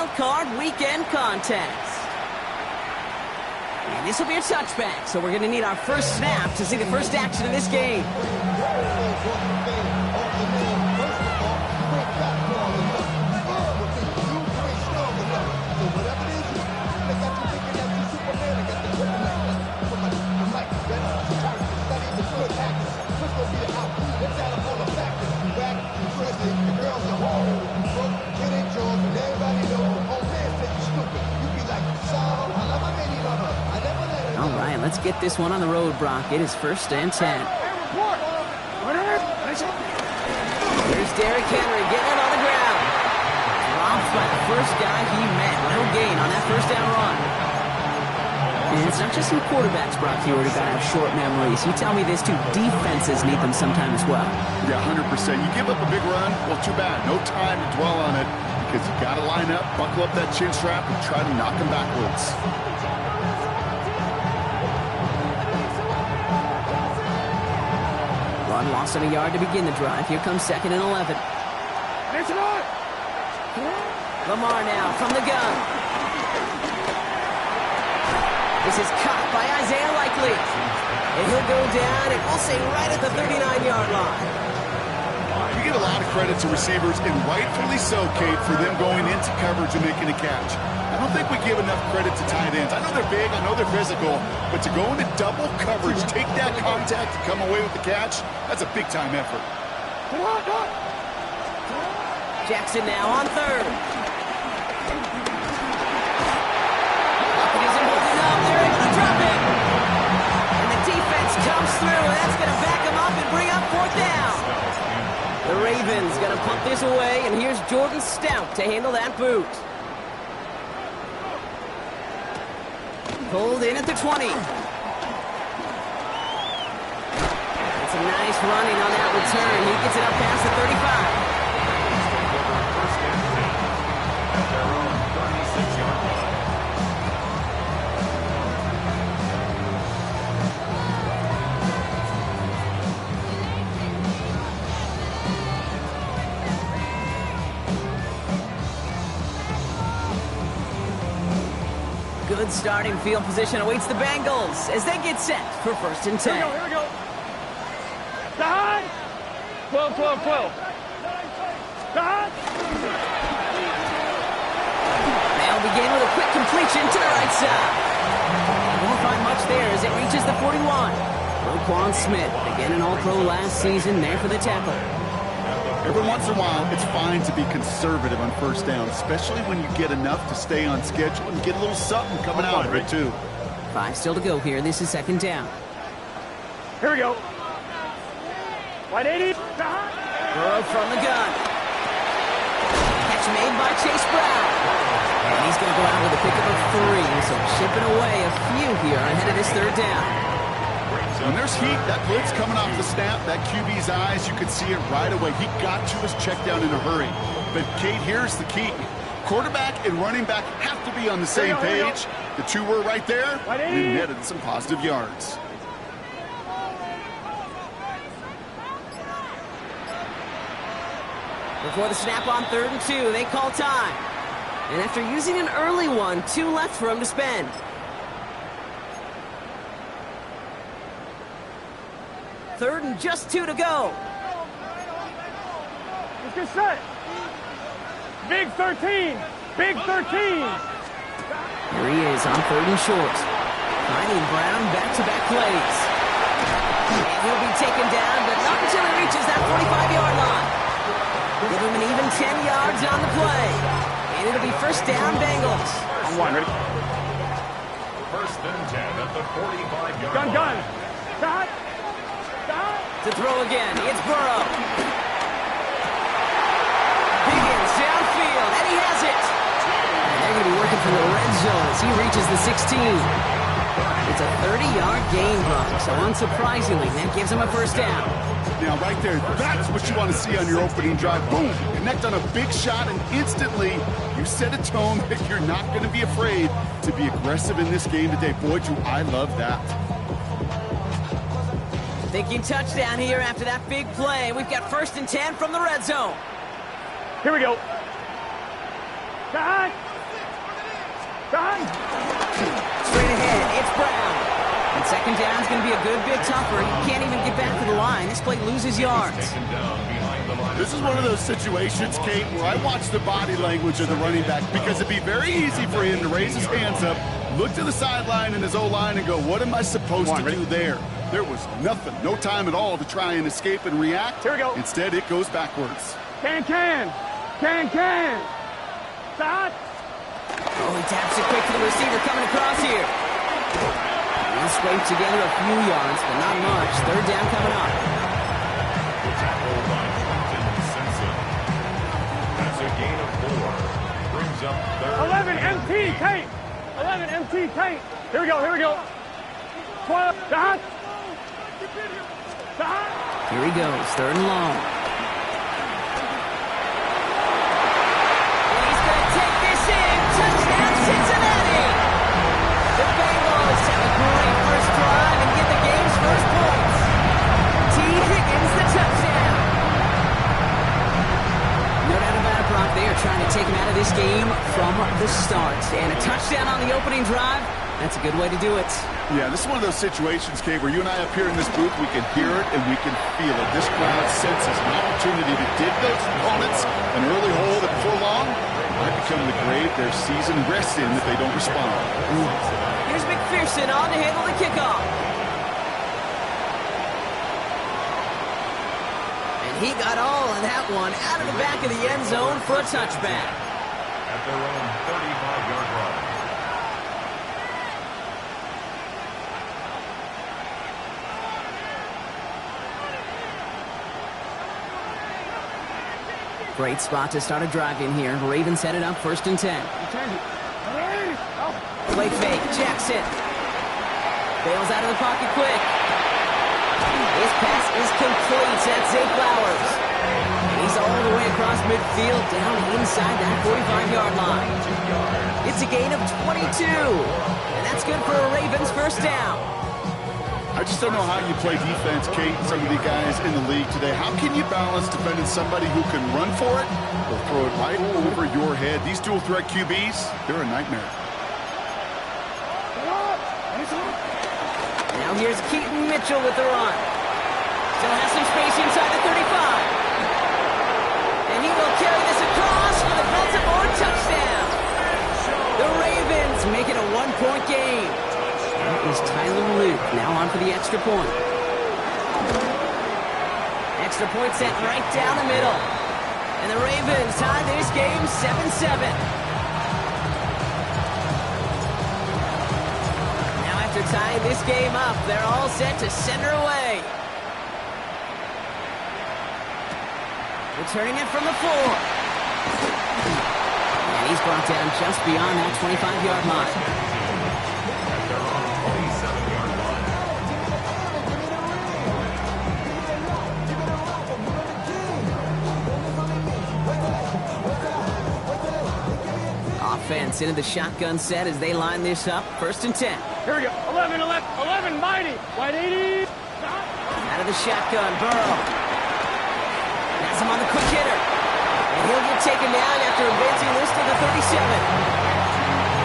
wild card weekend contest. And this will be a touchback, so we're going to need our first snap to see the first action of this game. All right, let's get this one on the road, Brock. It is 1st and 10. Here's Derrick Henry getting it on the ground. Dropped by the first guy he met. No gain on that first down run. And it's not just some quarterbacks, Brock Huard, who got to have short memories. You tell me this too, defenses need them sometime as well. Yeah, 100%. You give up a big run, well, too bad. No time to dwell on it because you got to line up, buckle up that chin strap, and try to knock them backwards. Run loss of a yard to begin the drive. Here comes 2nd and 11. Lamar now from the gun. This is caught by Isaiah Likely. And he'll go down, and we'll say right at the 39-yard line. You get a lot of credit to receivers, and rightfully so, Kate, for them going into coverage and making a catch. I don't think we give enough credit to tight ends. I know they're big, I know they're physical, but to go into double coverage, take that contact, and come away with the catch, that's a big-time effort. Jackson now on 3rd. Lockett isn't holding up. They're able to drop it. And the defense comes through, and that's going to back them up and bring up 4th down. The Ravens going to punt this away, and here's Jordan Stout to handle that boot. Pulled in at the 20. It's a nice running on that return. He gets it up past the 35. Good starting field position awaits the Bengals as they get set for 1st and 10. Here we go. Side. 12. Side. They'll begin with a quick completion to the right side. Won't find much there as it reaches the 41. Roquan Smith, again an All-Pro last season, there for the tackle. Every once in a while, it's fine to be conservative on 1st down, especially when you get enough to stay on schedule and get a little something coming out of it, too. 5 still to go here. This is 2nd down. Here we go. 180. Burrow from the gun. Catch made by Chase Brown. And he's going to go out with a pickup of 3, so chipping away a few here ahead of this 3rd down. When there's heat, that blitz coming off the snap, that QB's eyes, you could see it right away. He got to his check down in a hurry. But, Kate, here's the key. Quarterback and running back have to be on the same page. The two were right there and netted some positive yards. Before the snap on 3rd and 2, they call time. And after using an early one, 2 left for him to spend. Third and just 2 to go. Let's get set. Big 13. Big 13. Here he is on 3rd and short. Finding Brown back-to-back plays. And he'll be taken down, but not until he reaches that 45-yard line. Give him an even 10 yards on the play. And it'll be 1st down Bengals. On 1, ready? 1st and 10 at the 45-yard line. Gun. Stop. To throw again, it's Burrow. Higgins downfield, and he has it. And they're going to be working from the red zone as he reaches the 16. It's a 30-yard gain, Brock, so unsurprisingly, that gives him a 1st down. Now, right there, that's what you want to see on your opening drive. Boom! Connect on a big shot, and instantly, you set a tone that you're not going to be afraid to be aggressive in this game today. Boy, do I love that. Thinking touchdown here after that big play. We've got 1st and 10 from the red zone. Here we go. Side. Straight ahead, it's Brown. And second down's going to be a good bit tougher. He can't even get back to the line. This play loses yards. This is one of those situations, Kate, where I watch the body language of the running back because it'd be very easy for him to raise his hands up, look to the sideline and his O-line and go, what am I supposed to do there? There was nothing, no time at all to try and escape and react. Here we go. Instead, it goes backwards. Can. Stop. Oh, he taps it quick to the receiver coming across here. He'll scrape together a few yards, but not much. Third down coming up. The tackle by Quentin Simpson. That's a gain of 4. Brings up third. 11 MT Tate. 11 MT Tate. Here we go. 12. Stop. Here he goes, third and long. He's going to take this in. Touchdown, Cincinnati. The Bengals have a great first drive and get the game's first points. T. Higgins, the touchdown. No doubt about it, Brock. They are trying to take him out of this game from the start. And a touchdown on the opening drive, that's a good way to do it. Yeah, this is one of those situations, Kate, where you and I up here in this booth, we can hear it and we can feel it. This crowd senses an opportunity to dig those opponents an early hole that before long might become the grave their season rests in if they don't respond. Here's McPherson on to handle the kickoff. And he got all of that one out of the back of the end zone for a touchback. At their own 35-yard line. Great spot to start a drive in here. Ravens headed up 1st and 10. Play fake, Jackson. Bails out of the pocket quick. His pass is complete. That's Zay Flowers. He's all the way across midfield, down inside that 45-yard line. It's a gain of 22. And that's good for a Ravens first down. I just don't know how you play defense, Kate, and some of the guys in the league today. How can you balance defending somebody who can run for it or throw it right over your head? These dual threat QBs, they're a nightmare. Now here's Keaton Mitchell with the run. Still has some space inside the 35. And he will carry this across for the Baltimore touchdown. The Ravens make it a one-point game. That is Tyler Luke now on for the extra point. Extra point set right down the middle. And the Ravens tie this game 7-7. Now after tying this game up, they're all set to center away. Returning it from the 4. And he's brought down just beyond that 25-yard line. Offense into the shotgun set as they line this up. 1st and 10. Here we go. 11, mighty. White 80. Out of the shotgun, Burrow. Has him on the quick hitter. And he'll get taken down after advancing this to the 37.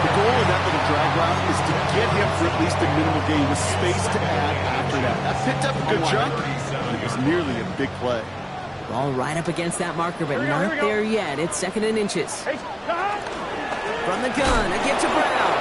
The goal of that little drag route is to get him for at least a minimal gain with space to add after that. That picked up a good jump, and it was nearly a big play. Ball right up against that marker, but not there yet. It's 2nd and inches. From the gun, a give to Brown.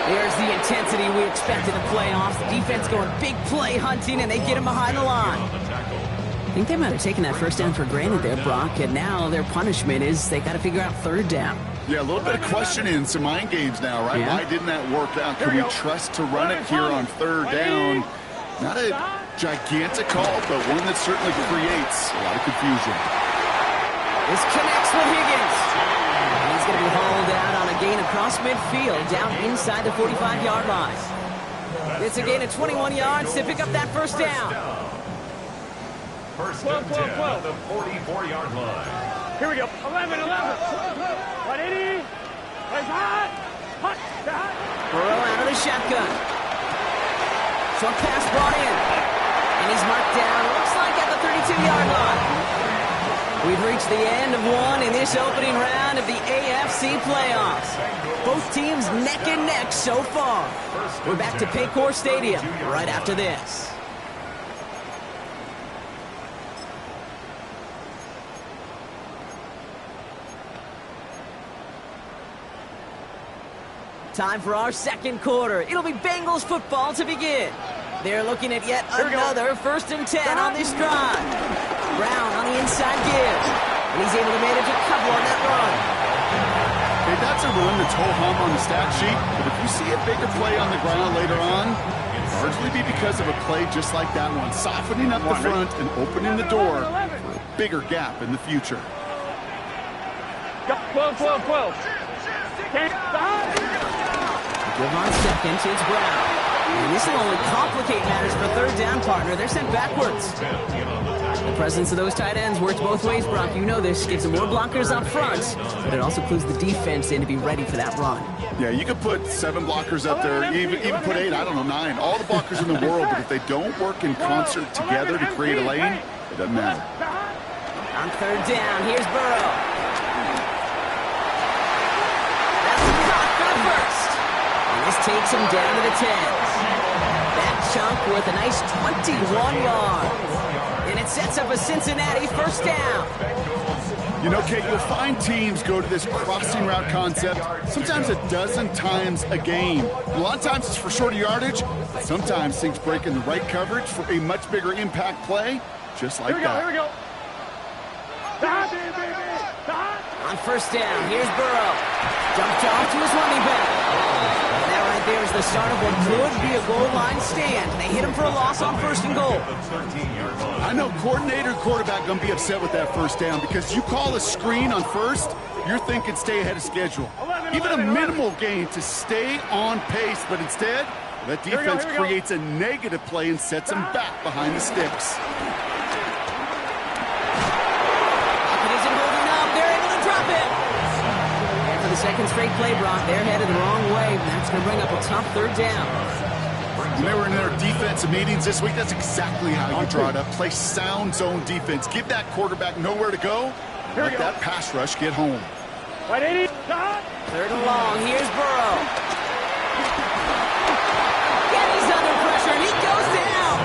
There's the intensity we expected in playoffs. The defense going big play hunting, and they get him behind the line. I think they might have taken that first down for granted there, Brock, and now their punishment is they got to figure out 3rd down. Yeah, a little bit of questioning, some mind games now, right? Yeah. Why didn't that work out? Can we trust to run it here on 3rd down? Not a gigantic call, but one that certainly creates a lot of confusion. This connects with Higgins. He's going to be hauled out on a gain across midfield, down inside the 45-yard line. It's a gain of 21 yards to pick up that first down. 1st and 10 at the 44-yard line. Here we go. 11. 180. Hot. Burrow out of the shotgun. Short pass brought in. And he's marked down, looks like at the 32-yard line. We've reached the end of one in this opening round of the AFC playoffs. Both teams neck and neck so far. We're back to Paycor Stadium right after this. Time for our second quarter. It'll be Bengals football to begin. They're looking at yet another 1st and 10 on this drive. Brown on the inside gives. And he's able to manage a couple on that run. Hey, that's a run that's ho-hum on the stat sheet, but if you see a bigger play on the ground later on, it'll largely be because of a play just like that one, softening up the front and opening the door for a bigger gap in the future. 12. Give on second, it's Brown. And this will only complicate matters for third down, partner. They're sent backwards. The presence of those tight ends works both ways, Brock. You know this. Gives them more blockers up front, but it also clues the defense in to be ready for that run. Yeah, you could put 7 blockers up there, even put 8, I don't know, 9. All the blockers in the world, but if they don't work in concert together to create a lane, it doesn't matter. On third down, here's Burrow. First. And this takes him down to the 10s. That chunk with a nice 21 yards. And it sets up a Cincinnati first down. You know, Kate, you'll find teams go to this crossing route concept sometimes a dozen times a game. A lot of times it's for shorter yardage. Sometimes things break in the right coverage for a much bigger impact play, just like that. Here we go. On first down, here's Burrow. Jumped off to his running back. And that right there is the start of what could be a goal line stand. They hit him for a loss on 1st and goal. I know coordinator and quarterback going to be upset with that first down because you call a screen on first, you're thinking stay ahead of schedule. Even a minimal gain to stay on pace, but instead, that defense creates a negative play and sets them back behind the sticks. The second straight play, Brock. They're headed the wrong way. That's going to bring up a tough third down. When they were in their defensive meetings this week, that's exactly how you draw it up. Play sound zone defense. Give that quarterback nowhere to go. Let that pass rush get home. Third and long. Here's Burrow. And he's under pressure, and he goes down.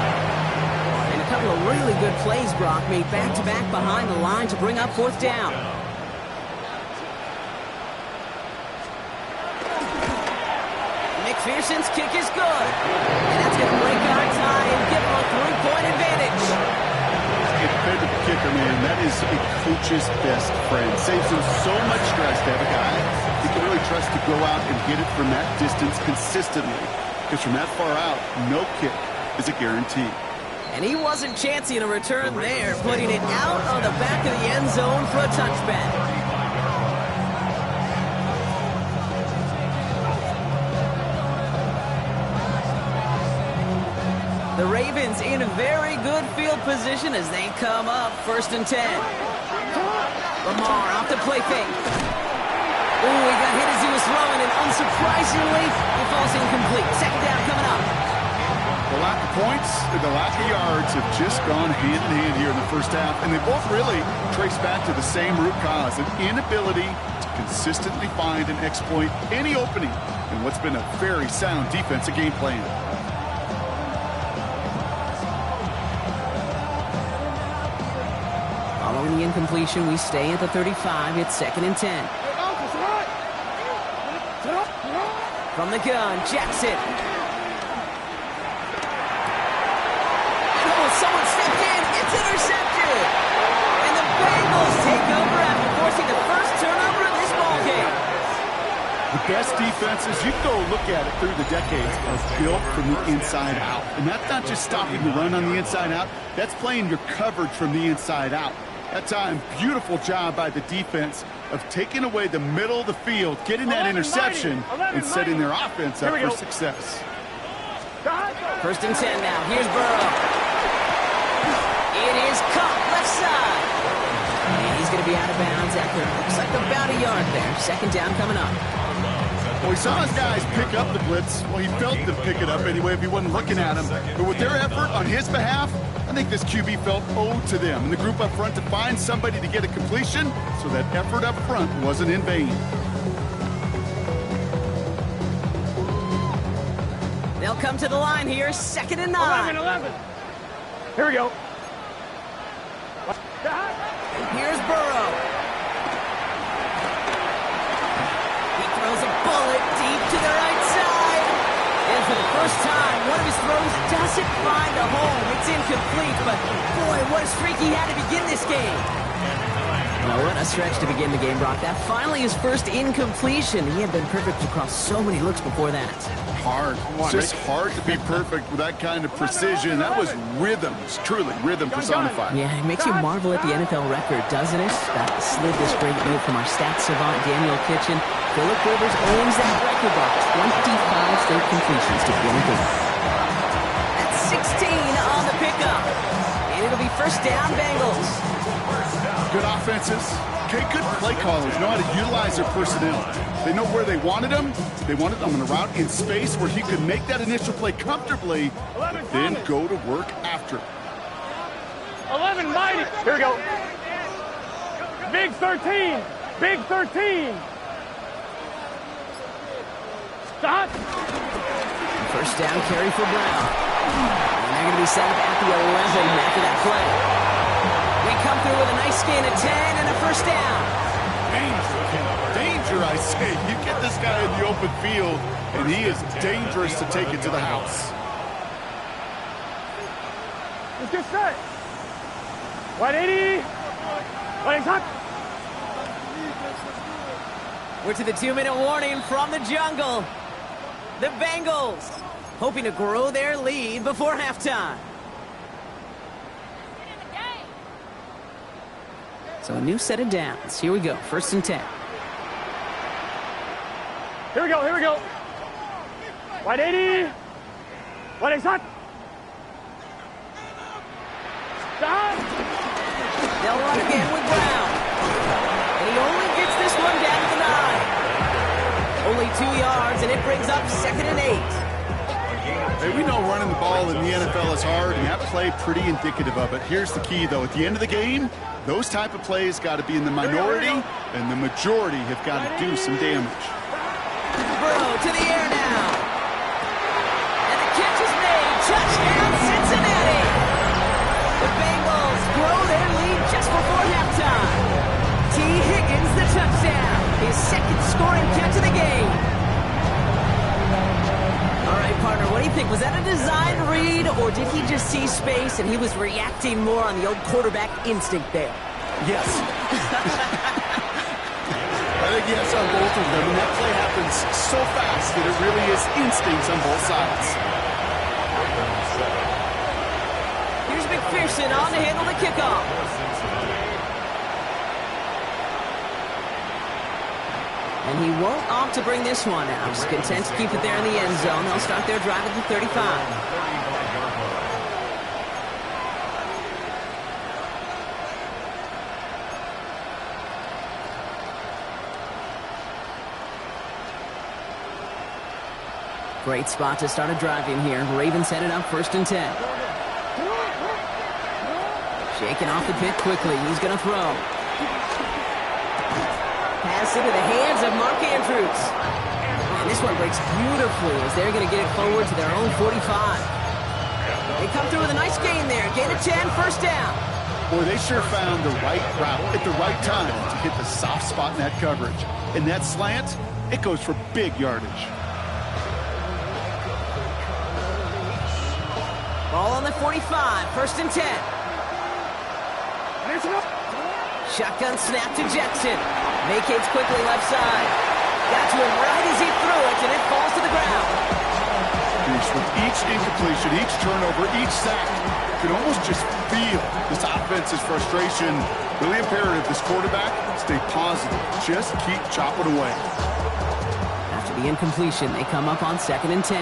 And a couple of really good plays, Brock, made back-to-back behind the line to bring up 4th down. McPherson's kick is good. And that's going to break our tie and give him a 3-point advantage. A defensive kicker, man, that is a coach's best friend. Saves him so much stress to have a guy he can really trust to go out and get it from that distance consistently. Because from that far out, no kick is a guarantee. And he wasn't chancing a return there, putting it out on the back of the end zone for a touchback. The Ravens in a very good field position as they come up 1st and 10. Lamar off the play fake. Oh, he got hit as he was throwing, and unsurprisingly, it falls incomplete. Second down coming up. The lack of points and the lack of yards have just gone hand in hand here in the first half, and they both really trace back to the same root cause, an inability to consistently find and exploit any opening in what's been a very sound defensive game plan. Following the incompletion, we stay at the 35. It's 2nd and 10. From the gun, Jackson. Oh, someone stepped in. It's intercepted. And the Bengals take over after forcing the first turnover of this ballgame. The best defenses, you can go look at it through the decades, are built from the inside out. And that's not just stopping the run on the inside out. That's playing your coverage from the inside out. That time, beautiful job by the defense of taking away the middle of the field, getting that interception, and setting their offense up for success. 1st and 10 now. Here's Burrow. It is caught left side. And he's going to be out of bounds after it looks like about a yard there. 2nd down coming up. Well, we saw his guys pick up the blitz. Well, he felt them pick it up anyway if he wasn't looking at him. But with their effort on his behalf, I think this QB felt owed to them and the group up front to find somebody to get a completion so that effort up front wasn't in vain. They'll come to the line here, 2nd and 9. 11. Here we go. Here's Burrow. He throws a bullet deep to the right side. And for the first time, one of his throws doesn't find a home. It's incomplete, but boy, what a streak he had to begin this game. Now, what a stretch to begin the game, Brock. That finally his first incompletion. He had been perfect across so many looks before that. Hard. It's just hard to be perfect with that kind of precision. That was rhythms, truly rhythm personified. Yeah, it makes you marvel at the NFL record, doesn't it? That slid this great note from our stats savant, Daniel Kitchen. Phillip Rivers owns that record by 25 straight completions to begin the game. That's 16 on the pickup. And it'll be first down, Bengals. Good offenses. Okay, good play callers know how to utilize their personnel. They know where they wanted him. They wanted them on a route in space where he could make that initial play comfortably, but then go to work after. 11 mighty. Here we go. Big 13. Big 13. Stop. First down carry for Brown. And they're going to be set up at the 11 after that play. They come through with a nice gain of 10 and a first down. Danger, I say. You get this guy in the open field, and he is dangerous to take it to the house. Let's get set. 180. 180. We're to the 2-minute warning from the jungle. The Bengals hoping to grow their lead before halftime. So a new set of downs. Here we go. 1st and 10. Here we go. Here we go. 180. 180. Stop. They'll run again with Brown. And he only gets this one down to the 9. Only 2 yards, and it brings up 2nd and 8. Hey, we know running the ball in the NFL is hard, and that play pretty indicative of it. Here's the key, though. At the end of the game, those type of plays got to be in the minority, and the majority have got to do some damage. Burrow to the air now. And the catch is made. Touchdown, Cincinnati. The Bengals grow their lead just before halftime. T. Higgins, the touchdown. His 2nd scoring catch of the game. All right, partner, what do you think? Was that a design read, or did he just see space and he was reacting more on the old quarterback instinct there? Yes. I think yes on both of them, and that play happens so fast that it really is instincts on both sides. Here's McPherson on to handle the kickoff. And he won't opt to bring this one out. He's content to keep it there in the end zone. They'll start their drive at the 35. Great spot to start a drive in here. Ravens headed up 1st and 10. Shaking off the pit quickly. He's going to throw. Pass into the hands of Mark Andrews. And this one breaks beautifully as they're going to get it forward to their own 45. They come through with a nice gain there. Gain of 10, first down. Boy, they sure found the right route at the right time to hit the soft spot in that coverage. And that slant, it goes for big yardage. Ball on the 45, 1st and 10. Shotgun snap to Jackson. Vacates quickly left side. Got to him right as he threw it, and it falls to the ground. With each incompletion, each turnover, each sack, you can almost just feel this offense's frustration. Really imperative, this quarterback, stay positive. Just keep chopping away. After the incompletion, they come up on 2nd and 10.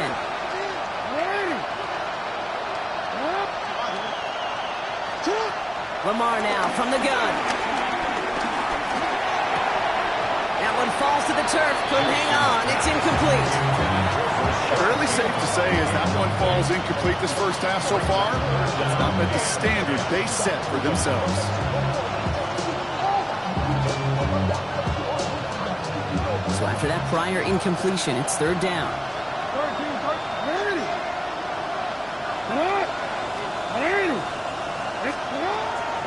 Lamar now from the gun. That one falls to the turf. Couldn't hang on. It's incomplete. Fairly safe to say as that one falls incomplete this first half so far, it's not met the standard they set for themselves. So after that prior incompletion, it's third down.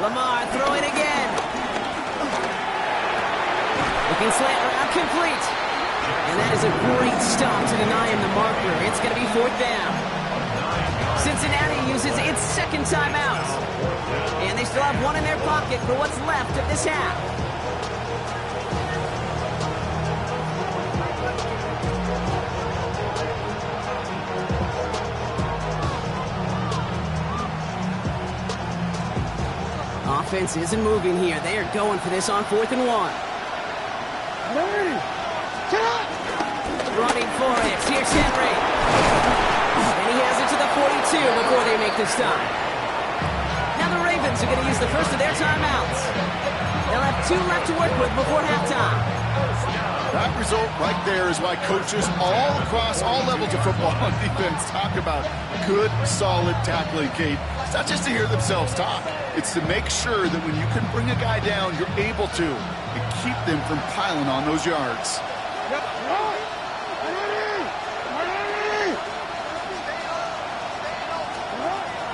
Lamar throwing again. Looking slant route complete. And that is a great stop to deny him the marker. It's going to be fourth down. Cincinnati uses its second timeout. And they still have one in their pocket for what's left of this half. Offense isn't moving here. They are going for this on 4th and 1. Running for it. Here's Henry. And he has it to the 42 before they make the stop. Now the Ravens are going to use the first of their timeouts. They'll have 2 left to work with before halftime. That result right there is why coaches all across all levels of football and defense talk about good, solid tackling, Kate. It's not just to hear themselves talk. It's to make sure that when you can bring a guy down, you're able to and keep them from piling on those yards.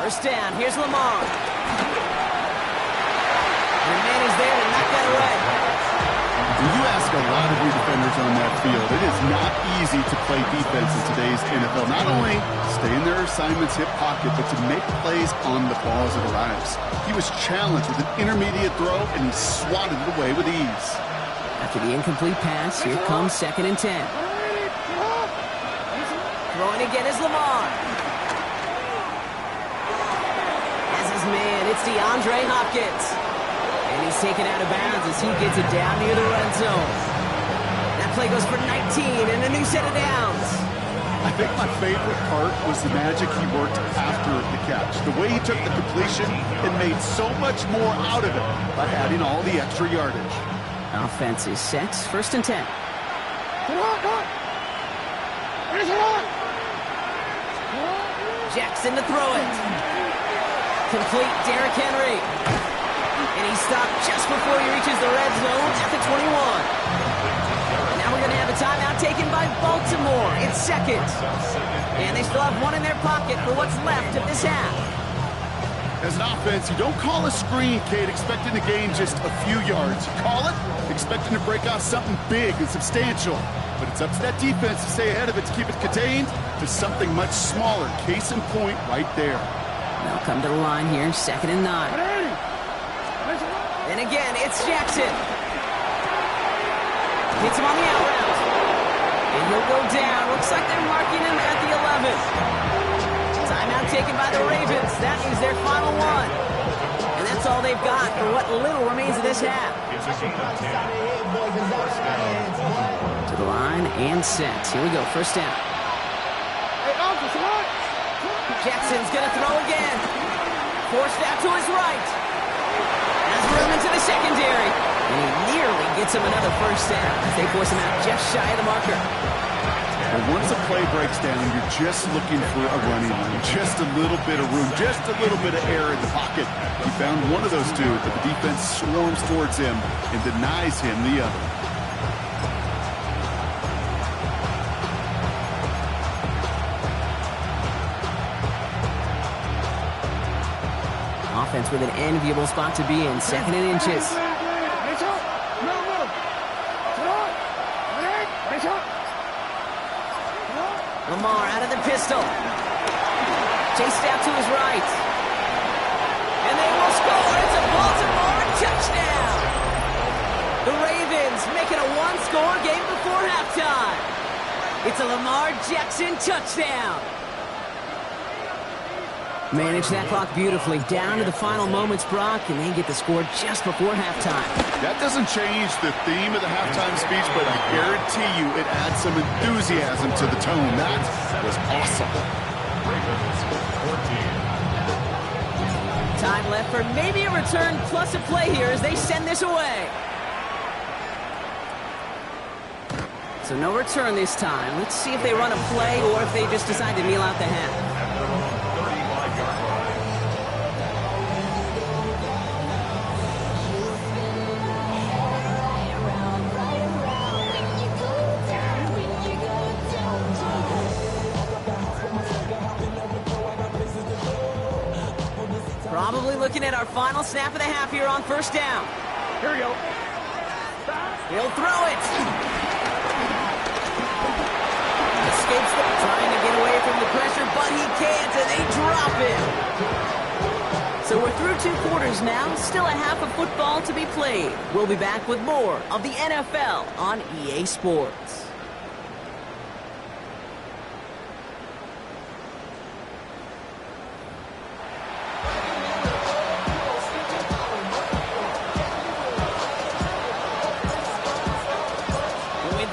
First down. Here's Lamar. The man is there to knock that away. When you ask a lot of your defenders on that field, it is not easy to play defense in today's NFL. Not only stay in their assignment's hip pocket, but to make plays on the ball as it arrives. He was challenged with an intermediate throw, and he swatted it away with ease. After the incomplete pass, here comes 2nd and 10. Throwing again is Lamar. As his man, it's DeAndre Hopkins. And he's taken out of bounds as he gets it down near the red zone. That play goes for 19 and a new set of downs. I think my favorite part was the magic he worked after the catch. The way he took the completion and made so much more out of it by adding all the extra yardage. Offense is set. 1st and 10. Jackson to throw it. Complete Derrick Henry. And he stopped just before he reaches the red zone at the 21. Now we're going to have a timeout taken by Baltimore. It's 2nd. And they still have 1 in their pocket for what's left of this half. As an offense, you don't call a screen, Kate, expecting to gain just a few yards. You call it expecting to break off something big and substantial. But it's up to that defense to stay ahead of it, to keep it contained to something much smaller. Case in point right there. They'll come to the line here, 2nd and 9. And again, it's Jackson. Hits him on the out route. And he'll go down. Looks like they're marking him at the 11. Timeout taken by the Ravens. That is their final one. And that's all they've got for what little remains of this half. To the line and set. Here we go, first down. Jackson's going to throw again. Forced out to his right. Has room into the secondary. And he nearly gets him another first down as they force him out just shy of the marker. And once a play breaks down, you're just looking for a running lane. Just a little bit of room, just a little bit of air in the pocket. He found one of those two, but the defense swarms towards him and denies him the other. Offense with an enviable spot to be in, 2nd and inches. Lamar out of the pistol. Chased out to his right. And they will score. It's a Baltimore touchdown. The Ravens making a one-score game before halftime. It's a Lamar Jackson touchdown. Manage that clock beautifully down to the final moments, Brock, and they get the score just before halftime. That doesn't change the theme of the halftime speech, but I guarantee you it adds some enthusiasm to the tone. That was awesome. Time left for maybe a return plus a play here as they send this away. So no return this time. Let's see if they run a play or if they just decide to kneel out the half. At their own 35-yard line. Probably looking at our final snap of the half here on first down. Here we go. He'll throw it. Escapes them, trying to get away from the pressure, but he can't, and they drop him. So we're through 2 quarters now, still a half of football to be played. We'll be back with more of the NFL on EA Sports.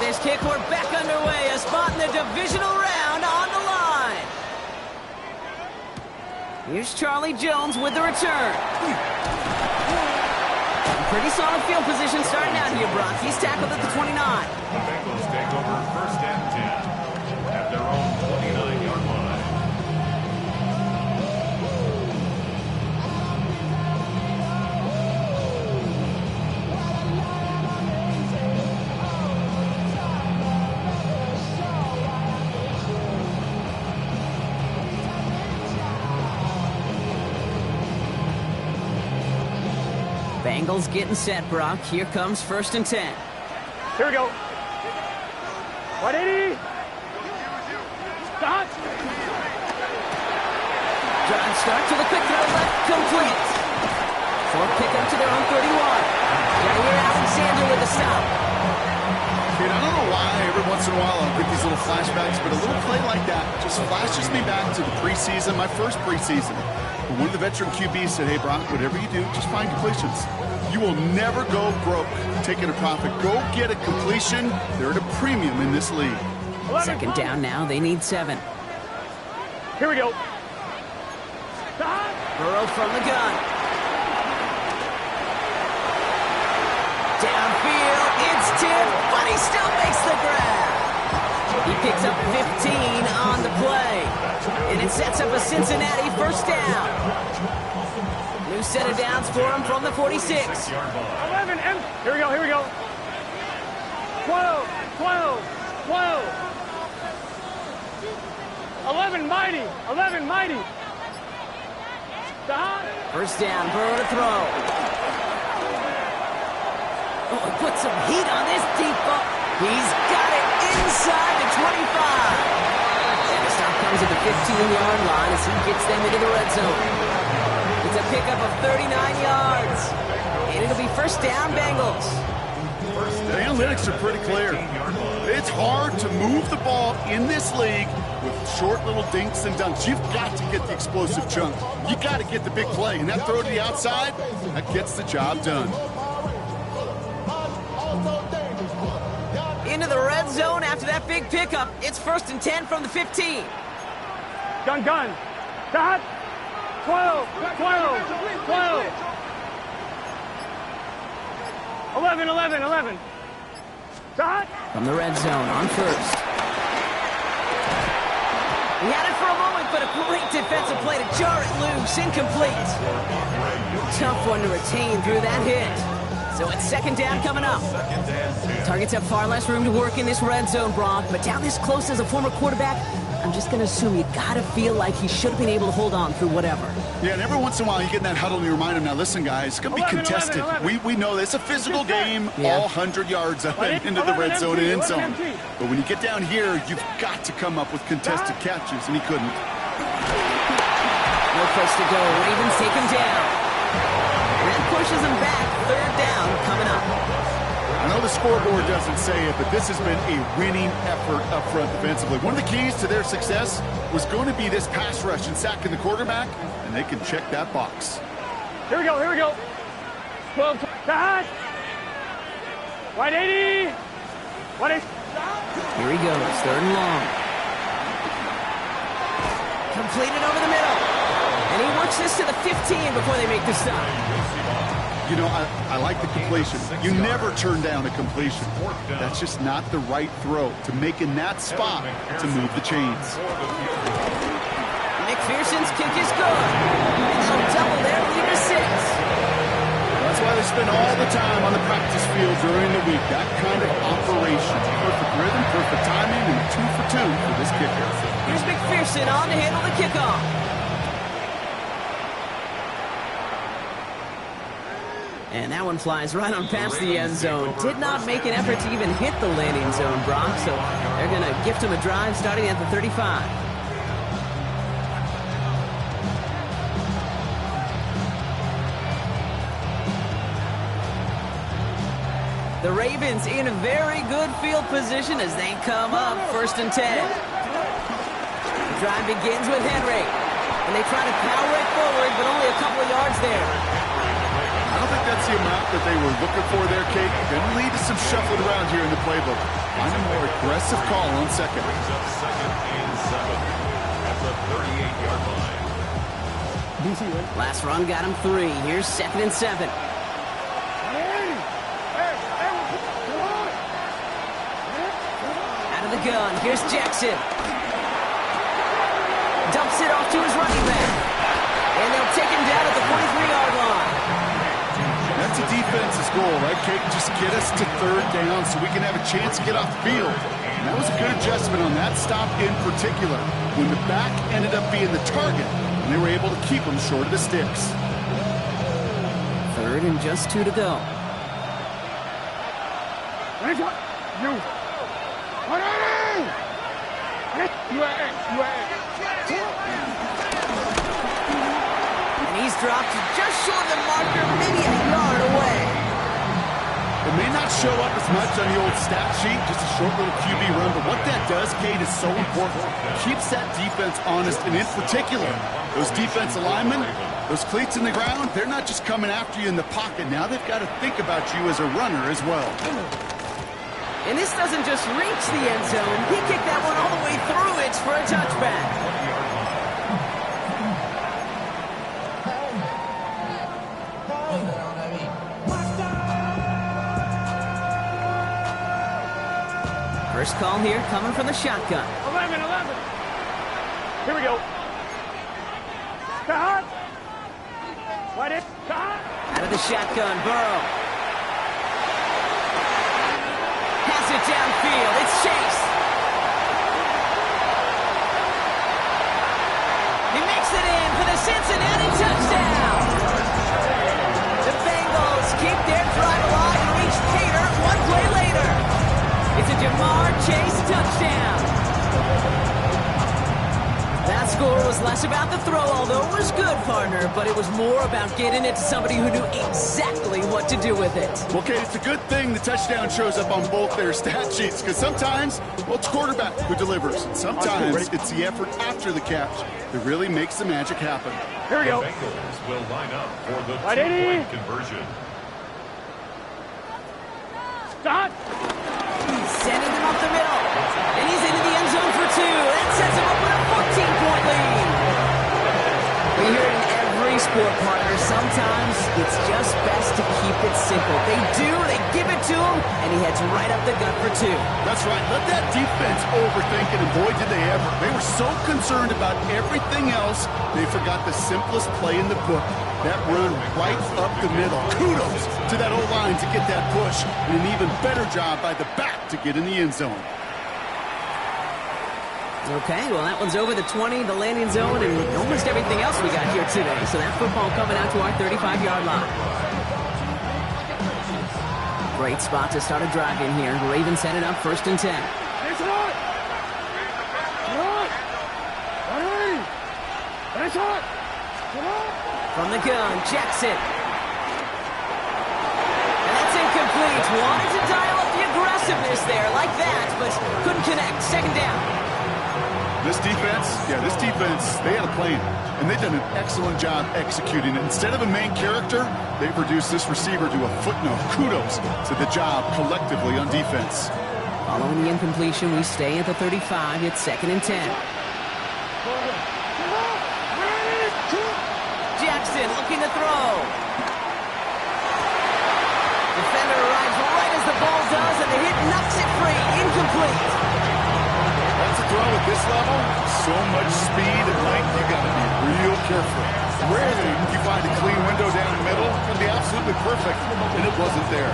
This kick, we're back underway. A spot in the divisional round on the line. Here's Charlie Jones with the return. Pretty solid field position starting out here, Brock. He's tackled at the 29. The Bengals take over first and 10 at their own 29-yard line. Bengals getting set, Brock. Here comes first and 10. Here we go. 180. Stop. Drive start to the quick throw left, complete. Short pick up to their own 31. Jair Alexander with the stop. Kid, I don't know why every once in a while I'll get these little flashbacks, but a little play like that just flashes me back to the preseason, my first preseason. When one of the veteran QBs said, hey, Brock, whatever you do, just find completions. You will never go broke taking a profit. Go get a completion. They're at a premium in this league. Second down now. They need 7. Here we go. Burrow from the gun. Downfield. It's tipped, but he still makes the grab. He picks up 15 on the play. And it sets up a Cincinnati first down. New set of downs for him from the 46. 11. Here we go. Here we go. 12. 12. 12. 11 mighty. 11 mighty. Stop. First down. Burrow to throw. Oh, put some heat on this deep ball. He's got it inside the 25. And the stop comes at the 15-yard line as he gets them into the red zone. It's a pickup of 39 yards. And it'll be first down, Bengals. The analytics are pretty clear. It's hard to move the ball in this league with short little dinks and dunks. You've got to get the explosive chunk. You got to get the big play. And that throw to the outside, that gets the job done. Into the red zone after that big pickup. It's first and 10 from the 15. Gun. Stop. 12. 12. 12. 11. Stop. From the red zone on first. He had it for a moment, but a great defensive play to jar it loose. Incomplete. Tough one to retain through that hit. So it's second down coming up. Targets have far less room to work in this red zone, Brock, but down this close as a former quarterback, I'm just going to assume you got to feel like he should have been able to hold on through whatever. Yeah, and every once in a while you get in that huddle and you remind him, now listen, guys, it's going to be contested. 11. We know this. It's a physical game, all 100 yards up and into the red zone and end zone. But when you get down here, you've got to come up with contested catches, and he couldn't. No place to go. Ravens take him down. That pushes him back. Third down coming up. I know the scoreboard doesn't say it, but this has been a winning effort up front defensively. One of the keys to their success was going to be this pass rush and sacking the quarterback, and they can check that box. Here we go. 12. Stop. 180. 180. Here he goes. Third and long. Completed over the middle. And he works this to the 15 before they make the stop. You know, I like the completion. You never turn down a completion. That's just not the right throw to make in that spot to move the chains. McPherson's kick is good. And they'll double their lead to 6. That's why they spend all the time on the practice field during the week. That kind of operation. Perfect rhythm, perfect timing, and 2 for 2 for this kicker. Here's McPherson on to handle the kickoff. And that one flies right on past the end zone. Did not make an effort to even hit the landing zone, Brock. So they're going to gift him a drive starting at the 35. The Ravens in a very good field position as they come up 1st and 10. The drive begins with Henry. And they try to power it forward, but only a couple of yards there. I don't think that's the amount that they were looking for there, Kate. Going to lead to some shuffling around here in the playbook. Find a more aggressive call on second. Brings up 2nd and 7 at the 38-yard line. Last run got him 3. Here's 2nd and 7. Out of the gun. Here's Jackson. Dumps it off to his running back. And they'll take him down at the 43-yard line. That's a defense's goal, right, Kate? Just get us to 3rd down so we can have a chance to get off the field. And that was a good adjustment on that stop in particular. When the back ended up being the target, and they were able to keep him short of the sticks. 3rd and just 2 to go. And he's dropped just short of the marker, maybe a yard away. It may not show up as much on the old stat sheet, just a short little QB run, but what that does, Kate, is so important. Keeps that defense honest, and in particular, those defensive linemen, those cleats in the ground, they're not just coming after you in the pocket. Now they've got to think about you as a runner as well. And this doesn't just reach the end zone. He kicked that one all the way through it for a touchback. First call here coming from the shotgun. 11. Here we go. Cut. Right in. Cut. Out of the shotgun, Burrow. Has it downfield. It's Chase. He makes it in for the Cincinnati touchdown. The Bengals keep their drive alive and reach Pater 1 play later. It's a Jamar Chase touchdown. That score was less about the throw, although it was good, partner, but it was more about getting it to somebody who knew exactly what to do with it. Well, Kate, it's a good thing the touchdown shows up on both their stat sheets, because sometimes, well, it's quarterback who delivers. And sometimes it's the effort after the catch that really makes the magic happen. Here we go. The Bengals will line up for the Right, two-point Eddie. conversion. Stop. Sending him up the middle. And he's into the end zone for 2. That sets him up with a 14-point lead. We hear it in every sport, partner. Sometimes it's just best to keep it simple. They give it to him, and he heads right up the gut for 2. That's right. Let that defense overthink it, and boy, did they ever. They were so concerned about everything else, they forgot the simplest play in the book. That run right up the middle. Kudos to that O-line to get that push, and an even better job by the back to get in the end zone. Okay, well, that one's over the 20, the landing zone, and almost everything else we got here today. So that football coming out to our 35-yard line. Great spot to start a drive in here. Ravens set it up 1st and 10. From the gun, Jackson. And that's incomplete. Wanted to dial up the aggressiveness there like that, but couldn't connect. 2nd down. This defense, they had a plan, and they've done an excellent job executing it. Instead of a main character, they've reduced this receiver to a footnote. Kudos to the job collectively on defense. Following the incompletion, we stay at the 35. It's 2nd and 10. Jackson looking to throw. knocks it free. Incomplete. That's a throw at this level. So much speed and length, you got to be real careful. Rarely you find a clean window down the middle. It can be absolutely perfect, and it wasn't there.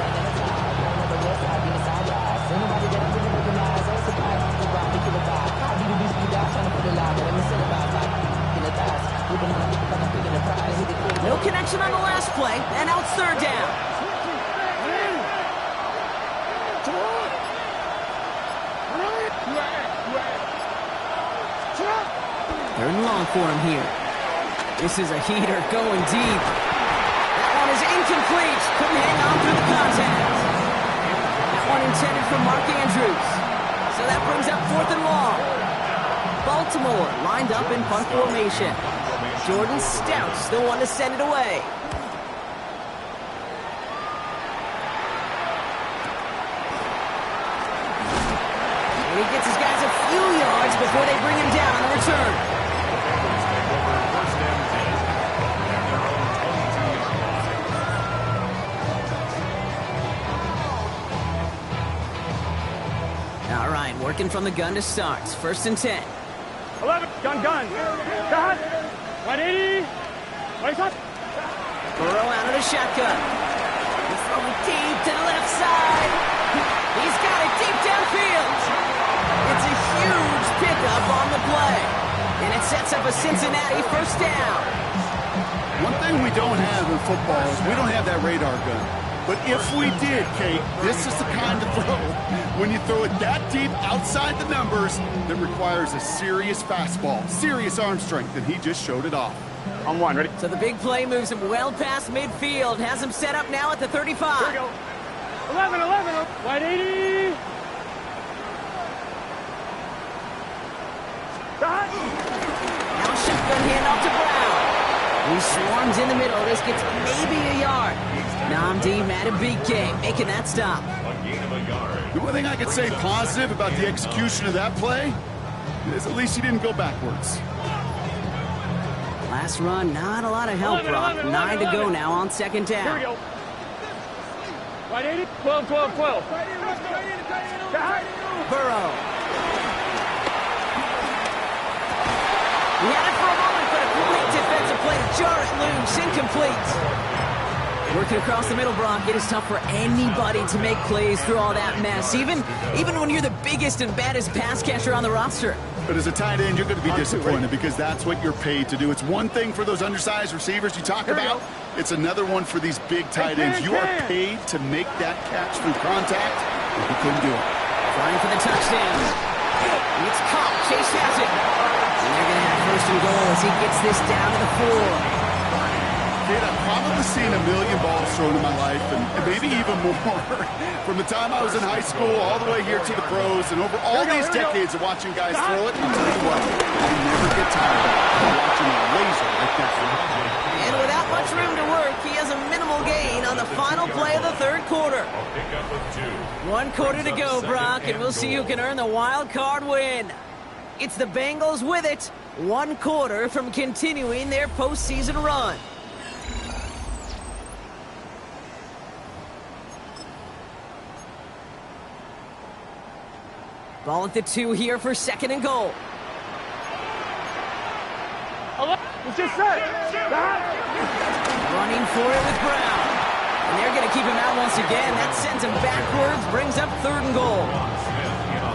No connection on the last play, and now it's third down. Third and long for him here. This is a heater going deep. That one is incomplete. Couldn't hang on through the contact. That one intended for Mark Andrews. So that brings up fourth and long. Baltimore lined up in punt formation. Jordan Stout's the one to send it away. And he gets his guys a few yards before they bring him down on the return. All right, working from the gun to start. First and 10. 11, gun. Cut. 180. 25. Burrow out of the shotgun. He's throwing deep to the left side. He's got it deep downfield. It's a huge pickup on the play. And it sets up a Cincinnati first down. One thing we don't have in football is we don't have that radar gun. But if we did, Kate, this is the kind of throw, when you throw it that deep outside the numbers, that requires a serious fastball, serious arm strength, and he just showed it off. On one, ready? So the big play moves him well past midfield, has him set up now at the 35. Here we go. 11. 180. Cut. Now shotgun handoff to Brown. He swarms in the middle. This gets maybe a yard. Nnamdi Madubuike making that stop. A gain of a yard. The only thing I could say positive about the execution of that play is at least he didn't go backwards. Last run, not a lot of help, Brock. 9 to go now on second Here we down. go. 180. 12. Cut. Burrow. He had it for a moment, but a great defensive play to jar it loose. Incomplete. Working across the middle, Brock, it is tough for anybody to make plays through all that mess, even when you're the biggest and baddest pass catcher on the roster. But as a tight end, you're going to be disappointed because that's what you're paid to do. It's one thing for those undersized receivers you talk about. It's another one for these big tight ends. You are paid to make that catch through contact, and he couldn't do it. Trying for the touchdown. It's caught. Chase has it. And they're going to have first and goal as he gets this down to the 4. Kid, I've probably seen a million balls thrown in my life, and maybe even more. From the time I was in high school all the way here to the pros, and over all these decades of watching guys throw it, I'll tell you what, I never get tired of watching a laser like that. And without much room to work, he has a minimal gain on the final play of the third quarter. A pickup of 2. 1 quarter to go, Brock, and we'll see who can earn the wild card win. It's the Bengals with it. 1 quarter from continuing their postseason run. Ball at the 2 here for second and goal. It's just set. Cut. Running for it with Brown. And they're going to keep him out once again. That sends him backwards, brings up third and goal.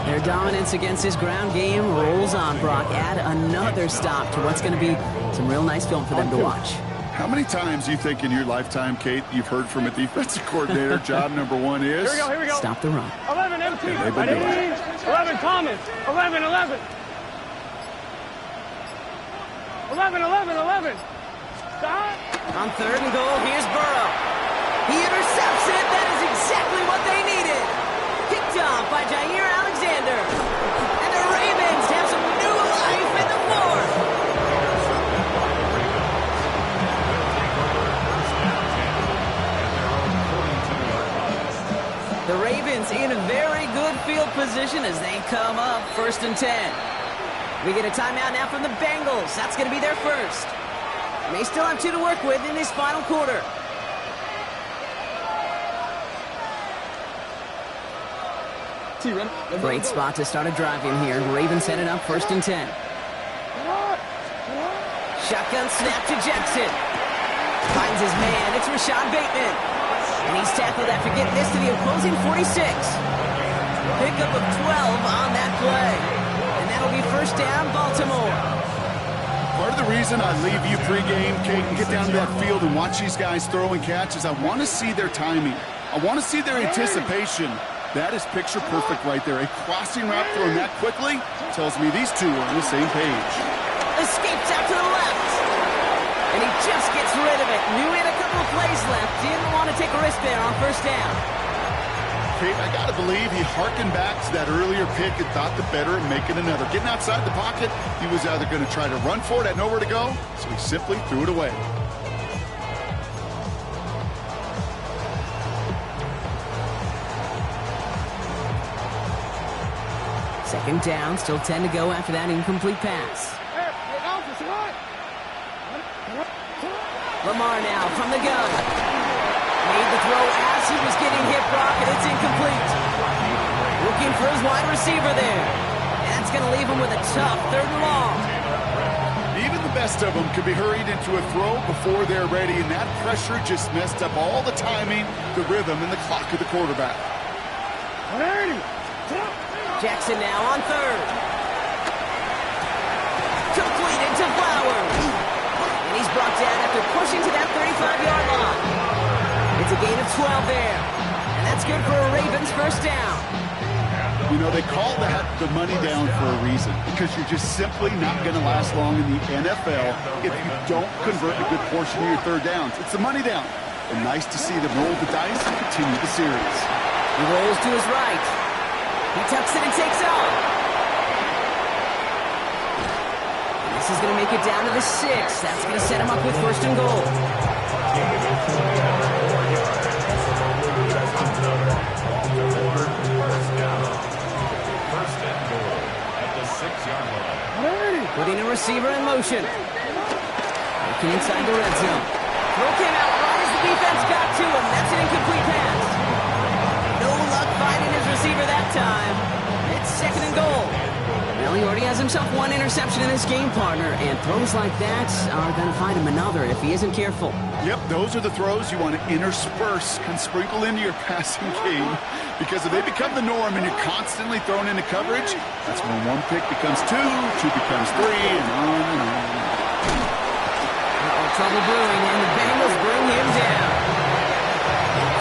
Their dominance against his ground game rolls on, Brock. Add another stop to what's going to be some real nice film for them to watch. How many times do you think in your lifetime, Kate, you've heard from a defensive coordinator, job number 1 is? Here we go. Stop the run. 11, empty. Yeah, they've been doing it. 11, Thomas. 11. 11. Stop. On third and goal, here's Burrow. He intercepts it. That is exactly what they needed. Picked off by Jair Alexander. And the Ravens have some new life in the fourth. The Ravens in a very good field position as they come up first and 10. We get a timeout now from the Bengals. That's going to be their first. They still have 2 to work with in this final quarter. Great spot to start a drive in here. Ravens headed up 1st and 10. Shotgun snap to Jackson. Finds his man. It's Rashad Bateman. And he's tackled after getting this to the opposing 46. Pickup of 12 on that play. And that'll be 1st down, Baltimore. Part of the reason I leave you pregame, Kate, and get down to that field and watch these guys throw and catch is I want to see their timing. I want to see their anticipation. That is picture perfect right there. A crossing route thrown that quickly tells me these two are on the same page. Escapes out to the left. And he just gets rid of it. Knew he had a couple of plays left. Didn't want to take a risk there on 1st down. Kate, I got to believe he harkened back to that earlier pick and thought the better of making another. Getting outside the pocket, he was either going to try to run for it, had nowhere to go, so he simply threw it away. Second down, still 10 to go after that incomplete pass. Lamar now from the gun. Made the throw as he was getting hit, Brock, and it's incomplete. Looking for his wide receiver there. That's going to leave him with a tough 3rd and long. Even the best of them could be hurried into a throw before they're ready, and that pressure just messed up all the timing, the rhythm, and the clock of the quarterback. Jackson now on 3rd. Completed to Flowers. And he's brought down after pushing to that 35-yard line. It's a gain of 12 there. And that's good for a Ravens 1st down. You know, they call that the money down for a reason, because you're just simply not going to last long in the NFL if you don't convert a good portion of your 3rd downs. It's the money down. And nice to see them roll the dice and continue the series. He rolls to his right. He tucks it and takes off. And this is going to make it down to the 6. That's going to set him up with 1st and goal. Putting a receiver in motion. Looking inside the red zone. Throw came out right as the defense got to him. That's an incomplete pass. No luck finding his receiver that time. It's 2nd and goal. Well, he already has himself one interception in this game, partner, and throws like that are going to find him another if he isn't careful. Yep, those are the throws you want to intersperse and sprinkle into your passing game, because if they become the norm and you're constantly thrown into coverage, that's when 1 pick becomes 2, 2 becomes 3, and on and on. Trouble brewing, and the Bengals bring him down.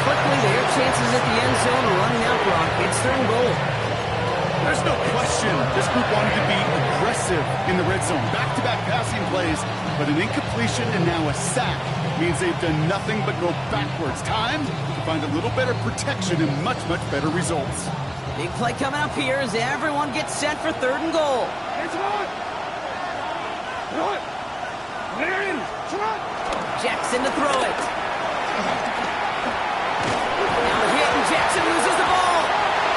Quickly, their chances at the end zone are running out, Brock. It's 3rd and goal. There's no question this group wanted to be aggressive in the red zone. Back-to-back passing plays, but an incompletion and now a sack means they've done nothing but go backwards. Time to find a little better protection and much, much better results. Big play coming up here as everyone gets set for 3rd and goal. Jackson to throw it. Now hit, and Jackson loses the ball.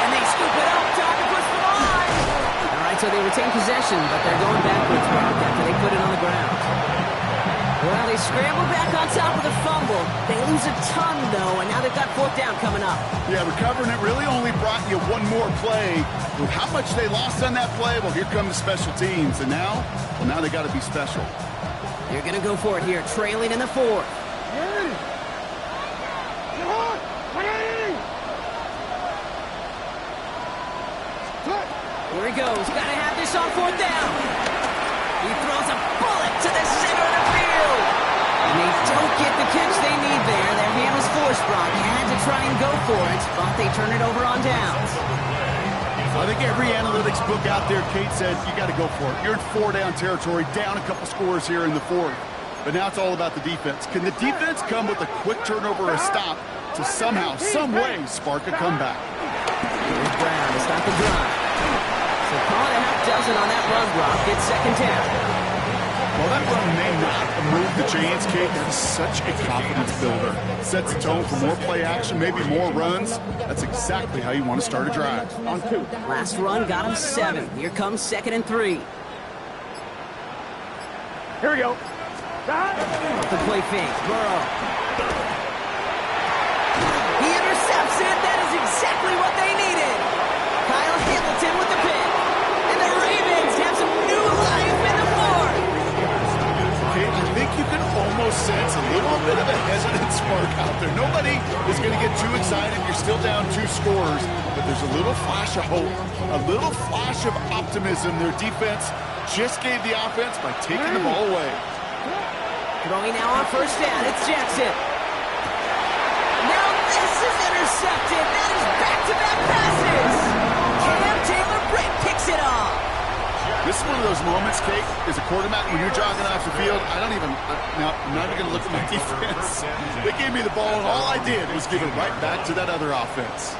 And they scoop it up. Time to push the line. All right, so they retain possession, but they're going backwards, Brock, after they put it on the ground. Well, they scramble back on top of the fumble. They lose a ton, though, and now they've got 4th down coming up. Yeah, recovering it really only brought you one more play. With how much they lost on that play, well, here come the special teams. And now they got to be special. They're going to go for it here, trailing in the 4th. Here he goes. Got to have this on 4th down. He throws a bullet to the center of the field. And they don't get the catch they need there. Their hand was forced, Brock. Had to try and go for it, but they turn it over on downs. I think every analytics book out there, Kate, said you got to go for it. You're in 4-down territory, down a couple scores here in the 4th. But now it's all about the defense. Can the defense come with a quick turnover or a stop to somehow, some way, spark a comeback? Here's Brown to start the drive. So call it a half dozen on that run, Brock. It's 2nd down. Well, that run may not move the chains, Kate. That is such a confidence builder. Sets the tone for more play action, maybe more runs. That's exactly how you want to start a drive. On 2. Last run got him 7. Here comes 2nd and 3. Here we go. The play fake. Burrow. He intercepts it. That is exactly what they needed. in with the pick. And the Ravens have some new life in the fourth. Okay, I think you can almost sense a little bit of a hesitant spark out there. Nobody is going to get too excited. You're still down 2 scores, but there's a little flash of hope, a little flash of optimism. Their defense just gave the offense by taking the ball away. Throwing now on first down, it's Jackson. Now this is intercepted. That is back-to-back passes. Cam Taylor-Britt picks it off. This is one of those moments, Kate, as a quarterback, when you're jogging off the field, I'm not even going to look at my defense. They gave me the ball, and all I did was give it right back to that other offense.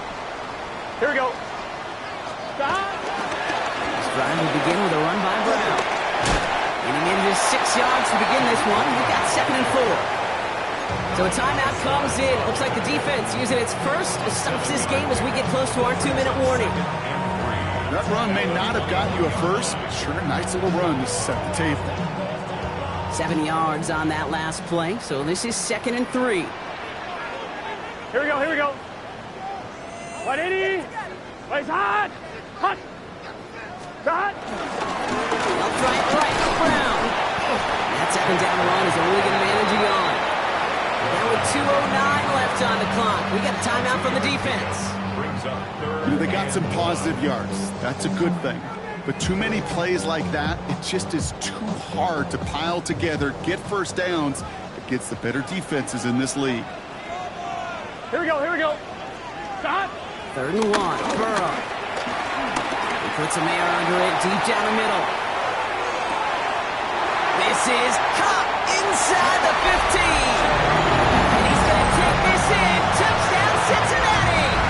Here we go. Stop. This drive will begin with a run by Brown. Getting in just 6 yards to begin this one. We've got 2nd and 4. So a timeout comes in. Looks like the defense using its first stops this game as we get close to our 2-minute warning. That run may not have gotten you a first, but sure a nice little run to set the table. 7 yards on that last play, so this is 2nd and 3. Here we go, here we go. 180. Place hot. Hot. Hot. Left, right, Brown. That 2nd down run is only going to manage a yard. Now with 2:09 left on the clock, we got a timeout from the defense. They got some positive yards. That's a good thing. But too many plays like that, it just is too hard to pile together, get first downs against the better defenses in this league. Here we go, here we go. Stop. 3rd and 1, Burrow. He puts some air under it, deep down the middle. This is Cup inside the 15. And he's going to take this in. Touchdown, Cincinnati.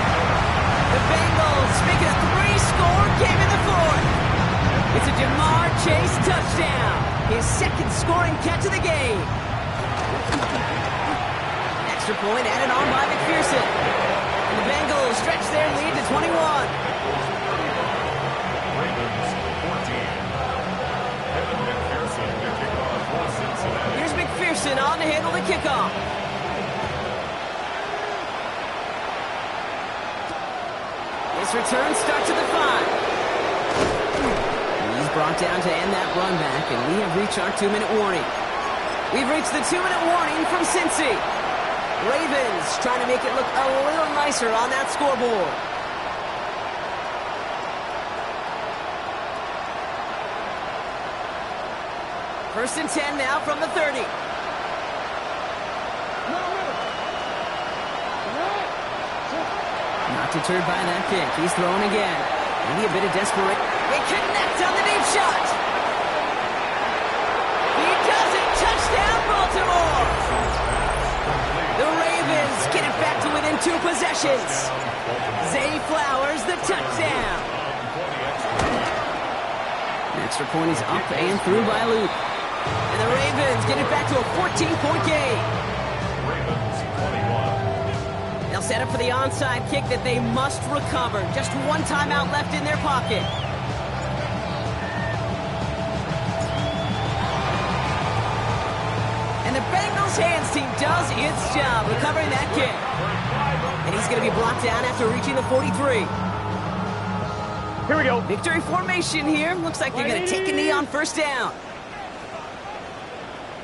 The Bengals make it a 3-score game in the 4th. It's a Jamar Chase touchdown. His 2nd scoring catch of the game. Extra point added on by McPherson. And the Bengals stretch their lead to 21. Ravens 14. Evan McPherson to kick off for Cincinnati. Here's McPherson on to handle the kickoff. This return starts at the 5. He's brought down to end that run back, and we have reached our 2-minute warning. We've reached the 2-minute warning from Cincy. Ravens trying to make it look a little nicer on that scoreboard. First and 10 now from the 30. Not deterred by that kick. He's throwing again. Maybe a bit of desperation. They connect on the deep shot. He does it. Touchdown, Baltimore. The Ravens get it back to within 2 possessions. Zay Flowers, the touchdown. The extra point is up and through by Luke. And the Ravens get it back to a 14-point game. Ravens 21. They'll set up for the onside kick that they must recover. Just 1 timeout left in their pocket. And the Bengals hands team does its job recovering that kick. And he's going to be blocked down after reaching the 43. Here we go. Victory formation here. Looks like they're going to take a knee on first down.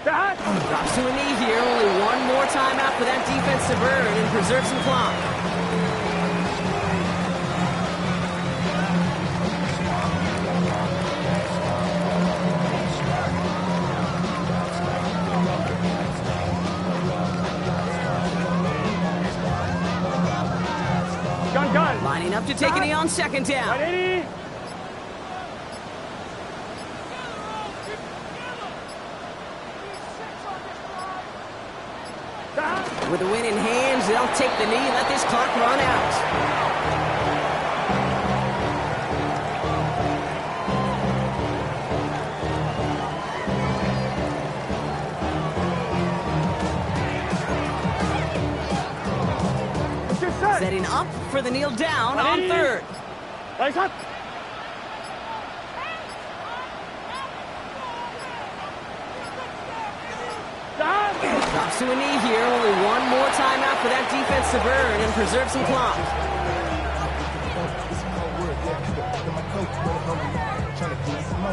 Stop. Drops to a knee here. Only 1 more timeout for that defense to burn and preserve some clock. Gun. Lining up to take a knee on second down. 180. Stop. With the win in hand, they'll take the knee and let this clock run out. Setting up for the kneel down on third. Lights up. Stop. Drops to a knee here. Only 1 more timeout for that defense to burn and preserve some clock.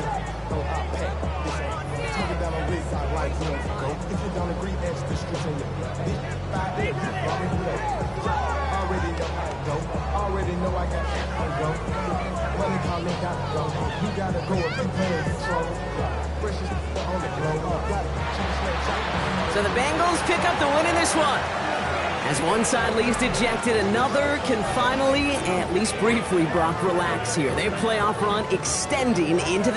smoke. So I pack this on. Smoking down on Ridge Side like doing go. If you don't agree, ask the streets on your bitch. 5 days, already know. Already know how it go. Already know I got that on go. Money calling, gotta go. You gotta go if you playing control. Precious on the floor. Got it. So the Bengals pick up the win in this one. As one side leaves dejected, another can finally, at least briefly, Brock, relax here. Their playoff run extending into the